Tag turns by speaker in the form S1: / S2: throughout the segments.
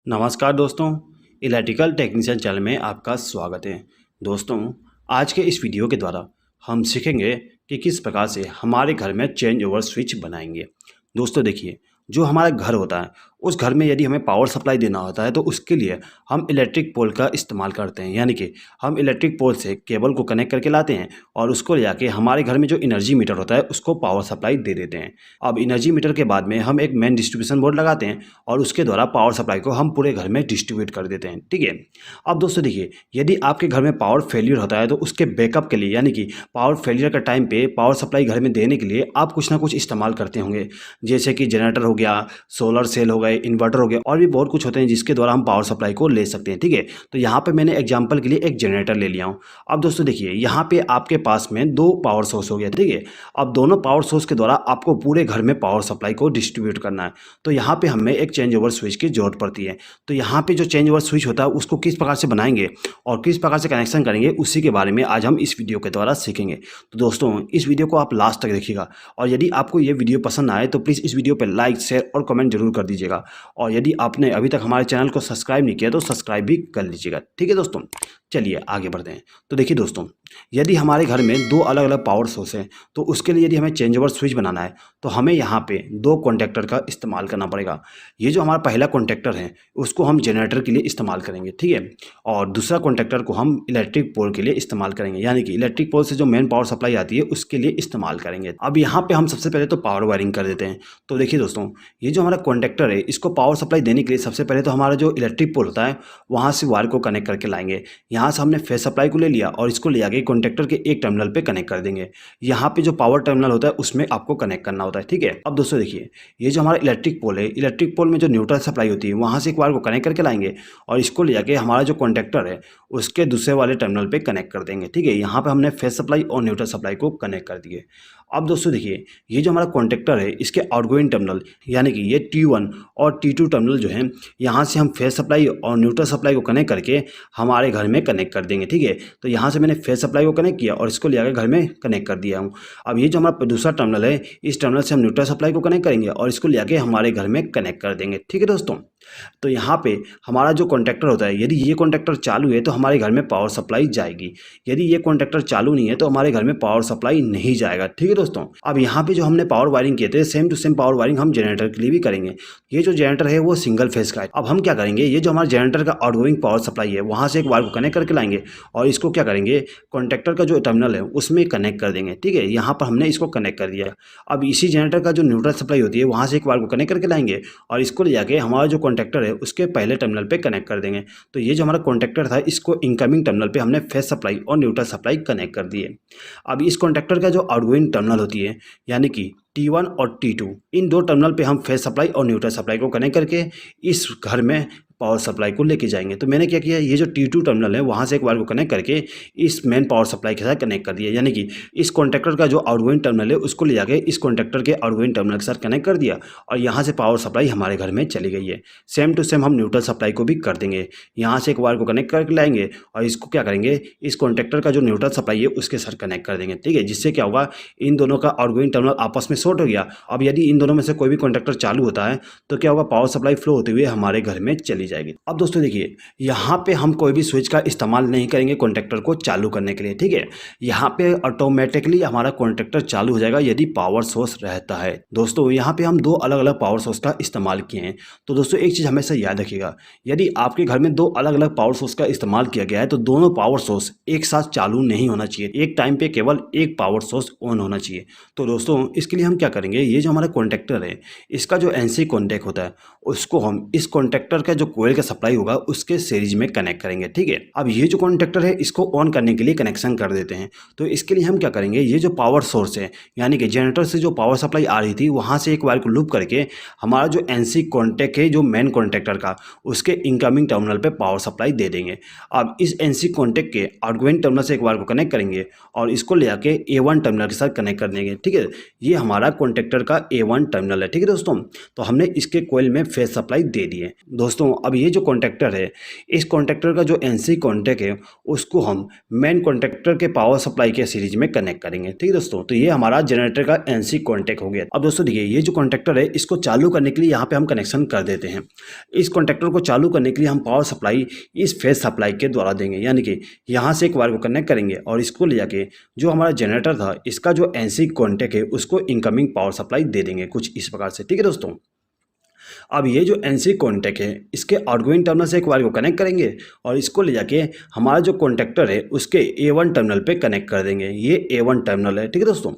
S1: नमस्कार दोस्तों, electrical technician channel में आपका स्वागत है। दोस्तों, आज के इस वीडियो के द्वारा हम सीखेंगे कि किस प्रकार से हमारे घर में चेंज ओवर स्विच बनाएंगे। दोस्तों देखिए, जो हमारा घर होता है उस घर में यदि हमें पावर सप्लाई देना होता है तो उसके लिए हम इलेक्ट्रिक पोल का इस्तेमाल करते हैं। यानी कि हम इलेक्ट्रिक पोल से केबल को कनेक्ट करके लाते हैं और उसको ले जाके हमारे घर में जो एनर्जी मीटर होता है उसको पावर सप्लाई दे देते हैं। अब एनर्जी मीटर के बाद में हम एक मेन डिस्ट्रीब्यूशन बोर्ड लगाते हैं और उसके द्वारा पावर सप्लाई को हम पूरे घर में डिस्ट्रीब्यूट कर देते हैं। ठीक है। अब दोस्तों देखिए, यदि आपके घर में पावर फेलियर होता है तो उसके बैकअप के लिए, यानी कि पावर फेलियर का टाइम पे पावर सप्लाई घर में देने के लिए आप कुछ ना कुछ इस्तेमाल करते होंगे। जैसे कि जनरेटर हो गया, सोलर सेल हो गए, इन्वर्टर हो गया और भी बहुत कुछ होते हैं जिसके द्वारा हम पावर सप्लाई को ले सकते हैं। ठीक है। तो यहाँ पे मैंने एग्जांपल के लिए एक जनरेटर ले लिया हूँ। अब दोस्तों देखिए, यहाँ पे आपके पास में दो पावर सोर्स हो गया। ठीक है। अब दोनों पावर सोर्स के द्वारा आपको पूरे घर में पावर सप्लाई को डिस्ट्रीब्यूट करना है। तो यहाँ पे हमें एक चेंज ओवर स्विच की जरूरत पड़ती है। तो यहाँ पे जो चेंज ओवर स्विच होता है उसको किस प्रकार से बनाएंगे और किस प्रकार से कनेक्शन करेंगे, उसी के बारे में आज हम इस वीडियो के द्वारा सीखेंगे। तो दोस्तों, इस वीडियो को आप लास्ट तक देखिएगा और यदि आपको ये वीडियो पसंद आए तो प्लीज़ इस वीडियो पर लाइक, शेयर और कमेंट जरूर कर दीजिएगा। और यदि आपने अभी तक हमारे चैनल को सब्सक्राइब नहीं किया तो सब्सक्राइब भी कर लीजिएगा। ठीक है दोस्तों, चलिए आगे बढ़ते हैं। तो देखिए दोस्तों, यदि हमारे घर में दो अलग अलग पावर सोर्स हैं तो उसके लिए यदि हमें चेंज ओवर स्विच बनाना है तो हमें यहाँ पे दो कॉन्टेक्टर का इस्तेमाल करना पड़ेगा। ये जो हमारा पहला कॉन्टेक्टर है उसको हम जनरेटर के लिए इस्तेमाल करेंगे। ठीक है। और दूसरा कॉन्टेक्टर को हम इलेक्ट्रिक पोल के लिए इस्तेमाल करेंगे, यानी कि इलेक्ट्रिक पोल से जो मेन पावर सप्लाई आती है उसके लिए इस्तेमाल करेंगे। अब यहाँ पे हम सबसे पहले तो पावर वायरिंग कर देते हैं। तो देखिए दोस्तों, ये जो हमारा कॉन्टेक्टर है इसको पावर सप्लाई देने के लिए सबसे पहले तो हमारा जो इलेक्ट्रिक पोल होता है वहाँ से वायर को कनेक्ट करके लाएंगे। यहाँ से हमने फेस सप्लाई को ले लिया और इसको ले आके कॉन्टेक्टर के एक टर्मिनल पे कनेक्ट कर देंगे। यहाँ पे जो पावर टर्मिनल होता है उसमें आपको कनेक्ट करना होता है। ठीक है। अब दोस्तों देखिए, ये जो हमारा इलेक्ट्रिक पोल है, इलेक्ट्रिक पोल में जो न्यूट्रल सप्लाई होती है वहाँ से एक वायर को कनेक्ट करके लाएंगे और इसको ले जाके हमारा जो कॉन्टेक्टर है उसके दूसरे वाले टर्मिनल पे कनेक्ट कर देंगे। ठीक है। यहाँ पे हमने फेस सप्लाई और न्यूट्रल सप्लाई को कनेक्ट कर दिए। अब दोस्तों देखिए, ये जो हमारा कॉन्टेक्टर है इसके आउटगोइंग टर्मिनल, यानी कि ये T1 और T2 टर्मिनल जो है, यहाँ से हम फेस सप्लाई और न्यूट्रल सप्लाई को कनेक्ट करके हमारे घर में कनेक्ट कर देंगे। ठीक है। तो यहाँ से मैंने फेस सप्लाई को कनेक्ट किया और इसको ले आकर घर में कनेक्ट कर दिया हूँ। अब ये जो हमारा दूसरा टर्मिनल है, इस टर्मिनल से हम न्यूट्रल सप्लाई को कनेक्ट करेंगे और इसको ले आके हमारे घर में कनेक्ट कर देंगे। ठीक है दोस्तों। तो यहाँ पे हमारा जो कॉन्टेक्टर होता है, यदि ये कॉन्टेक्टर चालू है तो हमारे घर में पावर सप्लाई जाएगी, यदि ये कॉन्टेक्टर चालू नहीं है तो हमारे घर में पावर सप्लाई नहीं जाएगा। ठीक है दोस्तों। अब यहाँ पे जो हमने पावर वायरिंग किए थे same to same power wiring हम जनरेटर के लिए भी करेंगे। ये जो जनरेटर है वो सिंगल फेज का है। अब हम क्या करेंगे, ये जो हमारा जनरेटर का आउटगोइंग पावर सप्लाई है वहाँ से एक वायर को कनेक्ट करके लाएंगे और इसको क्या करेंगे, कॉन्टेक्टर का जो टर्मिनल है उसमें कनेक्ट कर देंगे। ठीक है। यहाँ पर हमने इसको कनेक्ट कर दिया। अब इसी जनरेटर का जो न्यूट्रल सप्लाई होती है वहाँ से एक वायर को कनेक्ट करके लाएंगे और इसको ले जाके हमारा जो कॉन्टेक्टर है उसके पहले टर्मिनल पे कनेक्ट कर देंगे। तो ये जो हमारा कॉन्टेक्टर था इसको इनकमिंग टर्मिनल पे हमने फेस सप्लाई और न्यूट्रल सप्लाई कनेक्ट कर दिए। अब इस कॉन्टेक्टर का जो आउटगोइंग टर्मिनल होती है, यानी कि T1 और T2, इन दो टर्मिनल पे हम फेस सप्लाई और न्यूट्रल सप्लाई को कनेक्ट करके इस घर में पावर सप्लाई को लेके जाएंगे। तो मैंने क्या किया, ये जो T2 टर्मिनल है वहाँ से एक वायर को कनेक्ट करके इस मेन पावर सप्लाई के साथ कनेक्ट कर दिया, यानी कि इस कॉन्टेक्टर का जो आउटगोइंग टर्मिनल है उसको ले जाके इस कॉन्टेक्टर के आउटगोइंग टर्मिनल के साथ कनेक्ट कर दिया और यहाँ से पावर सप्लाई हमारे घर में चली गई है। सेम टू सेम हम न्यूट्रल सप्लाई को भी कर देंगे। यहाँ से एक वायर को कनेक्ट करके लाएंगे और इसको क्या करेंगे, इस कॉन्टेक्टर का जो न्यूट्रल सप्लाई है उसके साथ कनेक्ट कर देंगे। ठीक है। जिससे क्या होगा, इन दोनों का आउटगोइंग टर्मिनल आपस में शॉर्ट हो गया। अब यदि इन दोनों में से कोई भी कॉन्टेक्टर चालू होता है तो क्या होगा, पावर सप्लाई फ्लो होते हुए हमारे घर में चली जाएगी। अब दोस्तों देखिए, यहाँ पे हम कोई भी स्विच का इस्तेमाल नहीं करेंगे कॉन्टेक्टर को चालू करने के लिए। ठीक है। यहाँ पे ऑटोमेटिकली हमारा कॉन्टेक्टर चालू हो जाएगा यदि पावर सोर्स रहता है। दोस्तों, यहाँ पे हम दो अलग अलग पावर सोर्स का इस्तेमाल किए हैं। तो दोस्तों एक चीज़ हमेशा याद रखिएगा, यदि आपके घर में दो अलग अलग पावर सोर्स का इस्तेमाल किया गया है तो दोनों पावर सोर्स एक साथ चालू नहीं होना चाहिए। एक टाइम पे केवल एक पावर सोर्स ऑन होना चाहिए। तो दोस्तों इसके लिए हम क्या करेंगे, ये जो हमारा कॉन्टेक्टर है इसका जो NC कॉन्टैक्ट होता है उसको हम इस कॉन्टेक्टर का जो कोयल का सप्लाई होगा उसके सीरीज में कनेक्ट करेंगे। ठीक है। अब ये जो कॉन्टेक्टर है इसको ऑन करने के लिए कनेक्शन कर देते हैं। तो इसके लिए हम क्या करेंगे, ये जो पावर सोर्स है, यानी कि जनरेटर से जो पावर सप्लाई आ रही थी वहाँ से एक वायर को लूप करके हमारा जो NC कॉन्टैक्ट है जो मेन कॉन्टेक्टर का, उसके इनकमिंग टर्मिनल पे पावर सप्लाई दे देंगे। अब इस NC कॉन्टैक्ट के आउटगोइंग टर्मिनल से एक वायर को कनेक्ट करेंगे और इसको ले आके A1 टर्मिनल के साथ कनेक्ट कर देंगे। ठीक है। ये हमारा कॉन्टेक्टर का A1 टर्मिनल है। ठीक है दोस्तों। तो हमने इसके कोयल में फेस सप्लाई दे दी है। दोस्तों अब ये जो कॉन्टैक्टर है, इस कॉन्टैक्टर का जो एनसी कॉन्टैक्ट है उसको हम मेन कॉन्टैक्टर के पावर सप्लाई के सीरीज में कनेक्ट करेंगे। ठीक है दोस्तों, तो ये हमारा जनरेटर का एनसी कॉन्टैक्ट हो गया। अब दोस्तों देखिए, ये जो कॉन्टैक्टर है इसको चालू करने के लिए यहाँ पे हम कनेक्शन कर देते हैं। इस कॉन्टैक्टर को चालू करने के लिए हम पावर सप्लाई इस फेज सप्लाई के द्वारा देंगे, यानी कि यहाँ से एक वायर को कनेक्ट करेंगे और इसको ले जाके जो हमारा जनरेटर था इसका जो एनसी कॉन्टैक्ट है उसको इनकमिंग पावर सप्लाई दे देंगे कुछ इस प्रकार से। ठीक है दोस्तों, अब ये जो एनसी कॉन्टैक्ट है इसके आउटगोइंग टर्मिनल से एक वायर को कनेक्ट करेंगे और इसको ले जाके हमारा जो कॉन्टैक्टर है उसके A1 टर्मिनल पे कनेक्ट कर देंगे। ये A1 टर्मिनल है। ठीक है दोस्तों,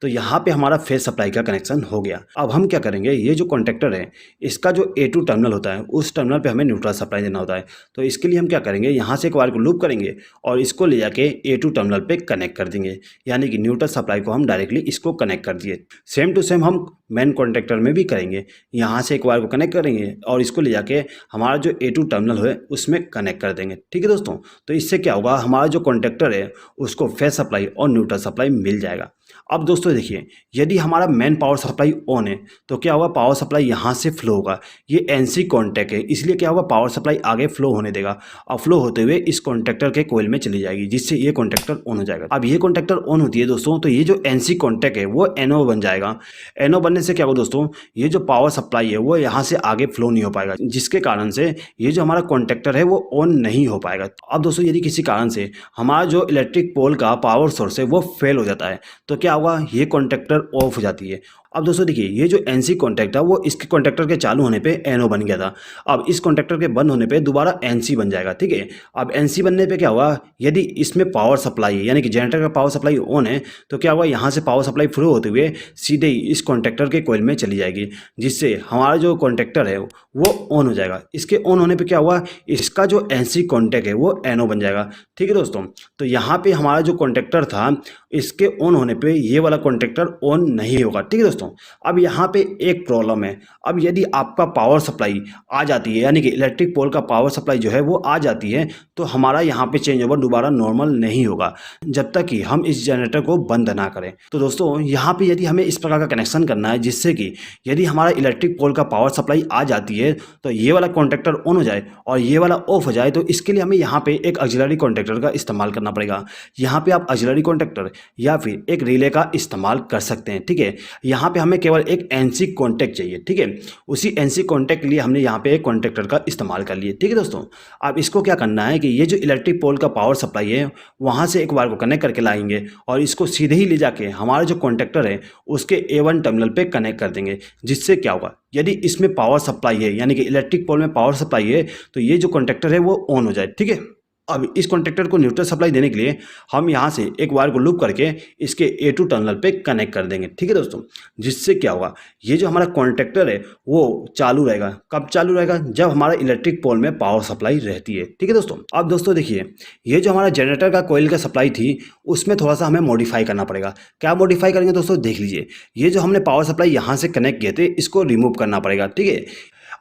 S1: तो यहाँ पे हमारा फेज सप्लाई का कनेक्शन हो गया। अब हम क्या करेंगे, ये जो कॉन्टैक्टर है इसका जो A2 टर्मिनल होता है उस टर्मिनल पे हमें न्यूट्रल सप्लाई देना होता है। तो इसके लिए हम क्या करेंगे, यहाँ से एक वायर को लूप करेंगे और इसको ले जाके A2 टर्मिनल पे कनेक्ट कर देंगे, यानी कि न्यूट्रल सप्लाई को हम डायरेक्टली इसको कनेक्ट कर दिए। सेम टू सेम हम मेन कॉन्टैक्टर में भी करेंगे। यहाँ से एक वायर को कनेक्ट करेंगे और इसको ले जाके हमारा जो A2 टर्मिनल है उसमें कनेक्ट कर देंगे। ठीक है दोस्तों, तो इससे क्या होगा, हमारा जो कॉन्टैक्टर है उसको फेज सप्लाई और न्यूट्रल सप्लाई मिल जाएगा। अब दोस्तों देखिए, यदि हमारा मेन पावर सप्लाई ऑन है तो क्या होगा, पावर सप्लाई यहाँ से फ्लो होगा। ये एनसी कॉन्टैक्ट है इसलिए क्या होगा, पावर सप्लाई आगे फ्लो होने देगा और फ्लो होते हुए इस कॉन्टैक्टर के कोयल में चली जाएगी, जिससे ये कॉन्टैक्टर ऑन हो जाएगा। अब ये कॉन्टैक्टर ऑन होती है दोस्तों, तो ये जो एनसी कॉन्टैक्ट है वो एनओ बन जाएगा। एनओ बनने से क्या होगा दोस्तों, ये जो पावर सप्लाई है वो यहाँ से आगे फ्लो नहीं हो पाएगा, जिसके कारण से ये जो हमारा कॉन्टैक्टर है वो ऑन नहीं हो पाएगा। अब दोस्तों, यदि किसी कारण से हमारा जो इलेक्ट्रिक पोल का पावर सोर्स है वो फेल हो जाता है तो क्या होगा, ये कॉन्टैक्टर ऑफ हो जाती है। अब दोस्तों देखिए, ये जो एनसी कॉन्टैक्ट है वो इसके कॉन्टैक्टर के चालू होने पे एनओ बन गया था। अब इस कॉन्टैक्टर के बंद होने पे दोबारा एनसी बन जाएगा। ठीक है, अब एनसी बनने पे क्या होगा, यदि इसमें पावर सप्लाई है यानी कि जनरेटर का पावर सप्लाई ऑन है तो क्या होगा, यहाँ से पावर सप्लाई फ्लो होते हुए सीधे ही इस कॉन्टैक्टर के कोयल में चली जाएगी, जिससे हमारा जो कॉन्टैक्टर है वो ऑन हो जाएगा। इसके ऑन होने पर क्या हुआ, इसका जो एनसी कॉन्टैक्ट है वो एनओ बन जाएगा। ठीक है दोस्तों, तो यहाँ पे हमारा जो कॉन्टैक्टर था इसके ऑन होने पे ये वाला कॉन्टैक्टर ऑन नहीं होगा। ठीक है दोस्तों, अब यहाँ पे एक प्रॉब्लम है। अब यदि आपका पावर सप्लाई आ जाती है यानी कि इलेक्ट्रिक पोल का पावर सप्लाई जो है वो आ जाती है तो हमारा यहाँ पे चेंज ओवर दोबारा नॉर्मल नहीं होगा जब तक कि हम इस जनरेटर को बंद ना करें। तो दोस्तों, यहाँ पे यदि हमें इस प्रकार का कनेक्शन करना है जिससे कि यदि हमारा इलेक्ट्रिक पोल का पावर सप्लाई आ जाती है तो ये वाला कॉन्टैक्टर ऑन हो जाए और ये वाला ऑफ हो जाए, तो इसके लिए हमें यहाँ पे एक ऑक्सिलरी कॉन्टैक्टर का इस्तेमाल करना पड़ेगा। यहाँ पे आप ऑक्सिलरी कॉन्टैक्टर या फिर एक रिले का इस्तेमाल कर सकते हैं। ठीक है, यहाँ पे हमें केवल एक एनसी कॉन्टैक्ट चाहिए। ठीक है, उसी एनसी कॉन्टैक्ट के लिए हमने यहाँ पे एक कॉन्टैक्टर का इस्तेमाल कर लिए। ठीक है दोस्तों, अब इसको क्या करना है कि ये जो इलेक्ट्रिक पोल का पावर सप्लाई है वहाँ से एक वायर को कनेक्ट करके लाएंगे और इसको सीधे ही ले जाके हमारा जो कॉन्टैक्टर है उसके A1 टर्मिनल पे कनेक्ट कर देंगे, जिससे क्या होगा, यदि इसमें पावर सप्लाई है यानी कि इलेक्ट्रिक पोल में पावर सप्लाई है तो ये जो कॉन्टैक्टर है वो ऑन हो जाए। ठीक है, अब इस कॉन्टैक्टर को न्यूट्रल सप्लाई देने के लिए हम यहाँ से एक वायर को लूप करके इसके A2 टर्मिनल पे कनेक्ट कर देंगे। ठीक है दोस्तों, जिससे क्या होगा, ये जो हमारा कॉन्टैक्टर है वो चालू रहेगा। कब चालू रहेगा, जब हमारा इलेक्ट्रिक पोल में पावर सप्लाई रहती है। ठीक है दोस्तों, अब दोस्तों देखिए, ये जो हमारा जनरेटर का कोयल का सप्लाई थी उसमें थोड़ा सा हमें मॉडिफाई करना पड़ेगा। क्या मॉडिफाई करेंगे दोस्तों, देख लीजिए, ये जो हमने पावर सप्लाई यहाँ से कनेक्ट किए थे इसको रिमूव करना पड़ेगा। ठीक है,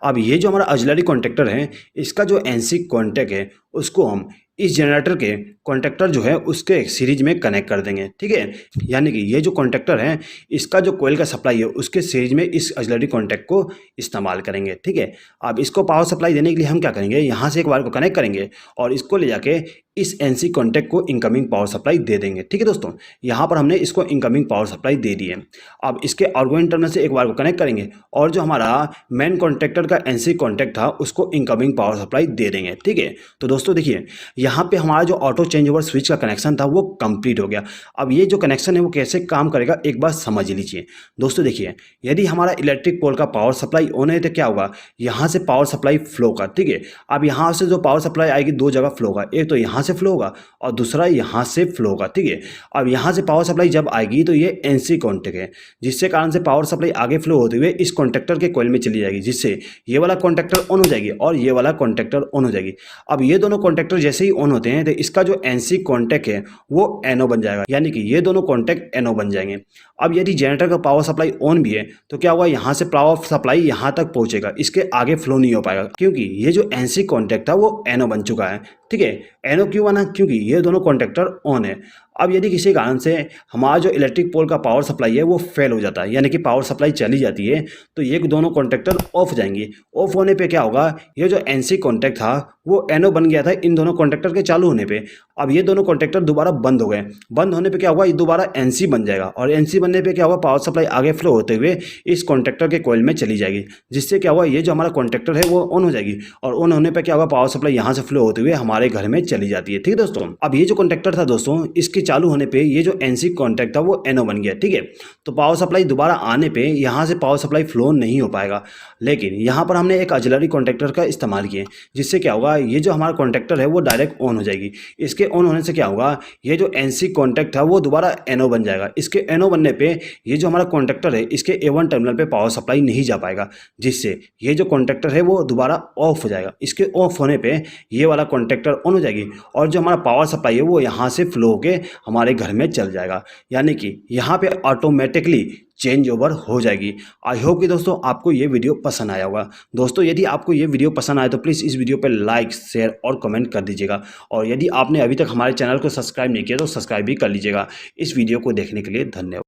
S1: अब ये जो हमारा ऑक्सिलरी कॉन्टैक्टर है इसका जो एनसी कॉन्टैक्ट है उसको हम इस जनरेटर के कॉन्टैक्टर जो है उसके सीरीज में कनेक्ट कर देंगे। ठीक है, यानी कि ये जो कॉन्टैक्टर है इसका जो कोयल का सप्लाई है उसके सीरीज में इस ऑक्सिलरी कॉन्टैक्ट को इस्तेमाल करेंगे। ठीक है, अब इसको पावर सप्लाई देने के लिए हम क्या करेंगे, यहाँ से एक वायर को कनेक्ट करेंगे और इसको ले जाके इस एनसी कॉन्टैक्ट को इनकमिंग पावर सप्लाई दे देंगे। ठीक है दोस्तों, यहाँ पर हमने इसको इनकमिंग पावर सप्लाई दे दी है। अब इसके आउटगोइंग टर्मिनल से एक वायर को कनेक्ट करेंगे और जो हमारा मेन कॉन्टैक्टर का एनसी कॉन्टैक्ट था उसको इनकमिंग पावर सप्लाई दे देंगे। ठीक है, तो दोस्तों देखिए, यहाँ पे हमारा जो ऑटो चेंज ओवर स्विच का कनेक्शन था वो कंप्लीट हो गया। अब ये जो कनेक्शन है वो कैसे काम करेगा एक बार समझ लीजिए। दोस्तों देखिए, यदि हमारा इलेक्ट्रिक पोल का पावर सप्लाई ऑन है तो क्या होगा, यहाँ से पावर सप्लाई फ्लो का। ठीक है, अब यहाँ से जो पावर सप्लाई आएगी दो जगह फ्लो होगा, एक तो यहाँ से फ्लो होगा और दूसरा यहाँ से फ्लो होगा। ठीक है, अब यहाँ से पावर सप्लाई जब आएगी तो ये एनसी कॉन्टैक्ट है, जिससे कारण से पावर सप्लाई आगे फ्लो होते हुए इस कॉन्टैक्टर के कोयल में चली जाएगी, जिससे ये वाला कॉन्टैक्टर ऑन हो जाएगी और ये वाला कॉन्टैक्टर ऑन हो जाएगी। अब ये दोनों कॉन्टैक्टर जैसे ही ऑन होते हैं तो इसका जो एनसी कॉन्टैक्ट है वो एनओ बन जाएगा, यानी कि ये दोनों कॉन्टैक्ट एनओ बन जाएंगे। अब यदि जनरेटर का पावर सप्लाई ऑन भी है तो क्या हुआ, यहाँ से पावर सप्लाई यहाँ तक पहुँचेगा, इसके आगे फ्लो नहीं हो पाएगा, क्योंकि ये जो NC कॉन्टैक्ट था वो NO बन चुका है। ठीक है, NO क्यों बना, क्योंकि ये दोनों कॉन्टैक्टर ऑन है। अब यदि किसी कारण से हमारा जो इलेक्ट्रिक पोल का पावर सप्लाई है वो फेल हो जाता है, यानी कि पावर सप्लाई चली जाती है, तो ये दोनों कॉन्टैक्टर ऑफ हो जाएंगे। ऑफ होने पे क्या होगा, ये जो NC कॉन्टैक्ट था वो NO बन गया था इन दोनों कॉन्टैक्टर के चालू होने पे। अब ये दोनों कॉन्टैक्टर दोबारा बंद हो गए। बंद होने पे क्या होगा, ये दोबारा NC बन जाएगा, और NC बनने पे क्या होगा, पावर सप्लाई आगे फ्लो होते हुए इस कॉन्टैक्टर के कॉइल में चली जाएगी, जिससे क्या होगा, ये जो हमारा कॉन्टैक्टर है वो ऑन हो जाएगी, और ऑन होने पे क्या होगा, पावर सप्लाई यहाँ से फ्लो होते हुए हमारे घर में चली जाती है। ठीक है दोस्तों, अब ये जो कॉन्टैक्टर था दोस्तों, इसके चालू होने पे ये जो NC कॉन्टैक्ट था वो NO बन गया। ठीक है, तो पावर सप्लाई दोबारा आने पे यहाँ से पावर सप्लाई फ्लो नहीं हो पाएगा, लेकिन यहाँ पर हमने एक ऑक्सिलरी कॉन्टैक्टर का इस्तेमाल किया, जिससे क्या होगा, ये जो हमारा कॉन्टैक्टर है वो डायरेक्ट ऑन हो जाएगी। इसके ऑन होने से क्या होगा, ये जो NC कॉन्टैक्ट था वो दोबारा NO बन जाएगा। इसके NO बनने पे ये जो हमारा कॉन्टैक्टर है इसके A1 टर्मिनल पे पावर सप्लाई नहीं जा पाएगा, जिससे ये जो कॉन्टैक्टर है वो दोबारा ऑफ हो जाएगा। इसके ऑफ होने पे ये वाला कॉन्टैक्टर ऑन हो जाएगी, और जो हमारा पावर सप्लाई है वो यहाँ से फ्लो होके हमारे घर में चल जाएगा, यानी कि यहाँ पे ऑटोमेटिकली चेंज ओवर हो जाएगी। आई होप कि दोस्तों आपको ये वीडियो पसंद आया होगा। दोस्तों यदि आपको ये वीडियो पसंद आए तो प्लीज़ इस वीडियो पे लाइक, शेयर और कमेंट कर दीजिएगा, और यदि आपने अभी तक हमारे चैनल को सब्सक्राइब नहीं किया तो सब्सक्राइब भी कर लीजिएगा। इस वीडियो को देखने के लिए धन्यवाद।